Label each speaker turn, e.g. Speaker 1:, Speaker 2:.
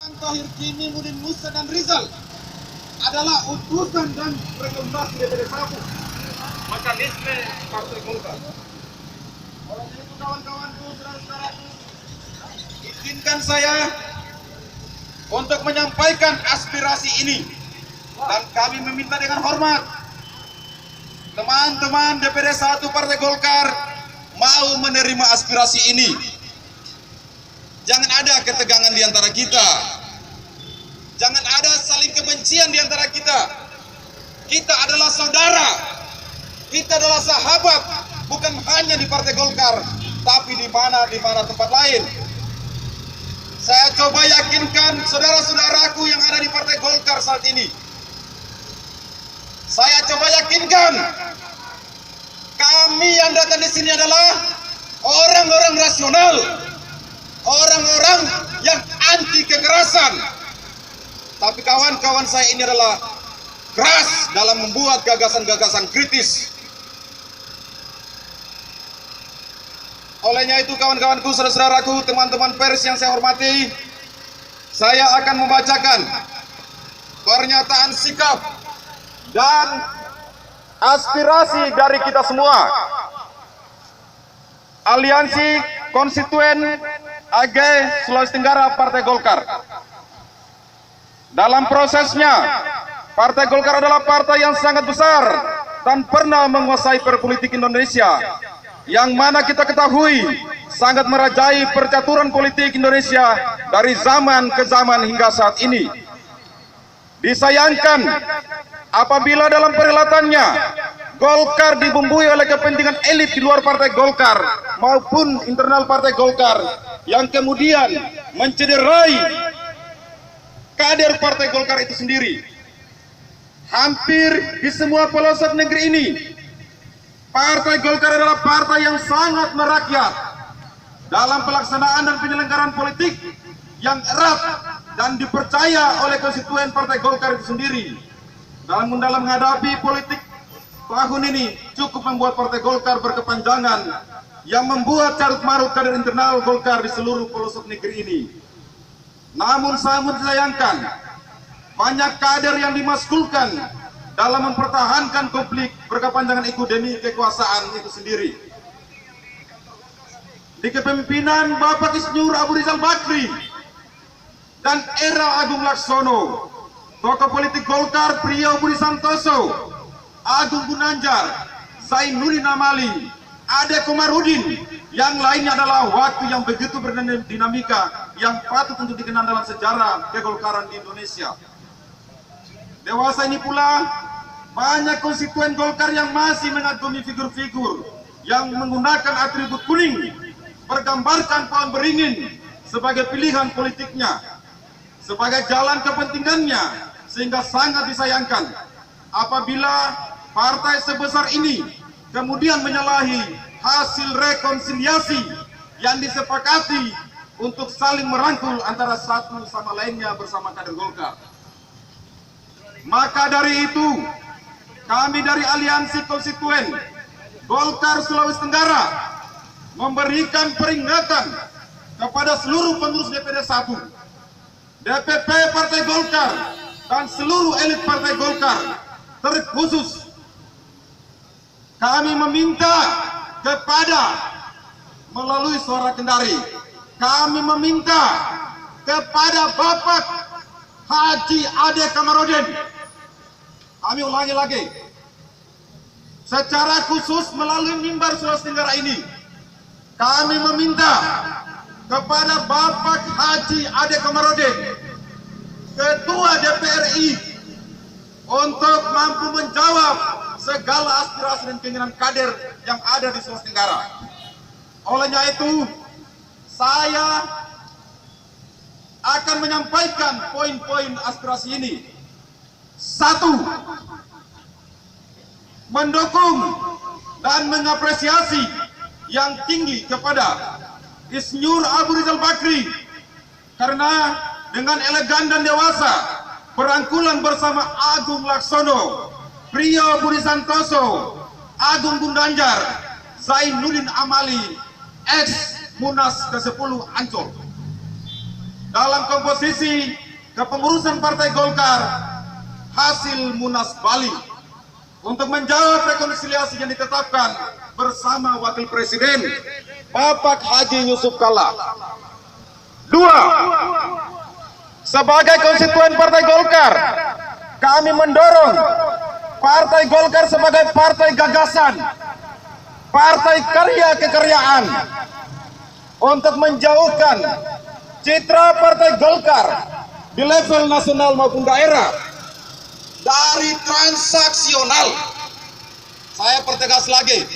Speaker 1: Tahir Kini, Mudin Musa dan Rizal adalah utusan dan rekomendasi DPD 1 mekanisme Partai Golkar. Oleh itu kawan-kawanku, saudara-saudaraku, izinkan saya untuk menyampaikan aspirasi ini, dan kami meminta dengan hormat teman-teman DPD 1 Partai Golkar mau menerima aspirasi ini. Jangan ada ketegangan di antara kita. Jangan ada saling kebencian di antara kita. Kita adalah saudara. Kita adalah sahabat, bukan hanya di Partai Golkar, tapi di mana tempat lain. Saya coba yakinkan saudara-saudaraku yang ada di Partai Golkar saat ini. Saya coba yakinkan kami yang datang di sini adalah orang-orang rasional, orang-orang yang anti kekerasan. Tapi kawan-kawan saya ini adalah keras dalam membuat gagasan-gagasan kritis. Olehnya itu kawan-kawanku, saudara-saudaraku, teman-teman pers yang saya hormati, saya akan membacakan pernyataan sikap dan aspirasi dari kita semua. Aliansi Konstituen AG Sulawesi Tenggara Partai Golkar. Dalam prosesnya, Partai Golkar adalah partai yang sangat besar dan pernah menguasai perpolitik Indonesia, yang mana kita ketahui sangat merajai percaturan politik Indonesia dari zaman ke zaman hingga saat ini. Disayangkan apabila dalam perhelatannya Golkar dibumbui oleh kepentingan elit di luar Partai Golkar maupun internal Partai Golkar yang kemudian mencederai kader Partai Golkar itu sendiri. Hampir di semua pelosok negeri ini, Partai Golkar adalah partai yang sangat merakyat dalam pelaksanaan dan penyelenggaraan politik yang erat dan dipercaya oleh konstituen Partai Golkar itu sendiri. Dalam menghadapi politik tahun ini cukup membuat Partai Golkar berkepanjangan yang membuat carut marut kader internal Golkar di seluruh pelosok negeri ini. Namun sangat disayangkan, banyak kader yang dimaskulkan dalam mempertahankan konflik berkepanjangan itu demi kekuasaan itu sendiri. Di kepemimpinan Bapak Isnyur Abu Rizal Bakri dan Era Agung Laksono, tokoh politik Golkar Priyo Budi Santoso, Agung Gunanjar, Zainuddin Amali, Ade Komarudin, yang lainnya adalah waktu yang begitu berdinamika yang patut untuk dikenal dalam sejarah kegolkaran di Indonesia. Dewasa ini pula banyak konstituen Golkar yang masih mengagumi figur-figur yang menggunakan atribut kuning bergambarkan pohon beringin sebagai pilihan politiknya, sebagai jalan kepentingannya, sehingga sangat disayangkan apabila partai sebesar ini kemudian menyalahi hasil rekonsiliasi yang disepakati untuk saling merangkul antara satu sama lainnya bersama kader Golkar. Maka dari itu, kami dari Aliansi Konstituen Golkar Sulawesi Tenggara memberikan peringatan kepada seluruh pengurus DPD 1, DPP Partai Golkar, dan seluruh elit Partai Golkar. Terkhusus kami meminta kepada melalui Suara Kendari, kami meminta kepada Bapak Haji Ade Komarudin, kami ulangi lagi, secara khusus melalui mimbar Sulawesi Tenggara ini, kami meminta kepada Bapak Haji Ade Komarudin, Ketua DPR RI, untuk mampu menjawab segala aspirasi dan keinginan kader yang ada di Sulawesi Tenggara. Olehnya itu, saya akan menyampaikan poin-poin aspirasi ini. 1. Mendukung dan mengapresiasi yang tinggi kepada Isnyur Abu Rizal Bakri karena dengan elegan dan dewasa berangkulan bersama Agung Laksono, Priyo Budi Santoso, Agung Gunanjar, Zainuddin Amali, ex Munas ke-10 Ancol. dalam komposisi kepengurusan Partai Golkar hasil Munas Bali untuk menjawab rekonsiliasi yang ditetapkan bersama Wakil Presiden Bapak Haji Yusuf Kalla. 2. Sebagai konstituen Partai Golkar, kami mendorong Partai Golkar sebagai partai gagasan, partai karya kekaryaan, untuk menjauhkan citra Partai Golkar di level nasional maupun daerah dari transaksional. Saya pertegas lagi,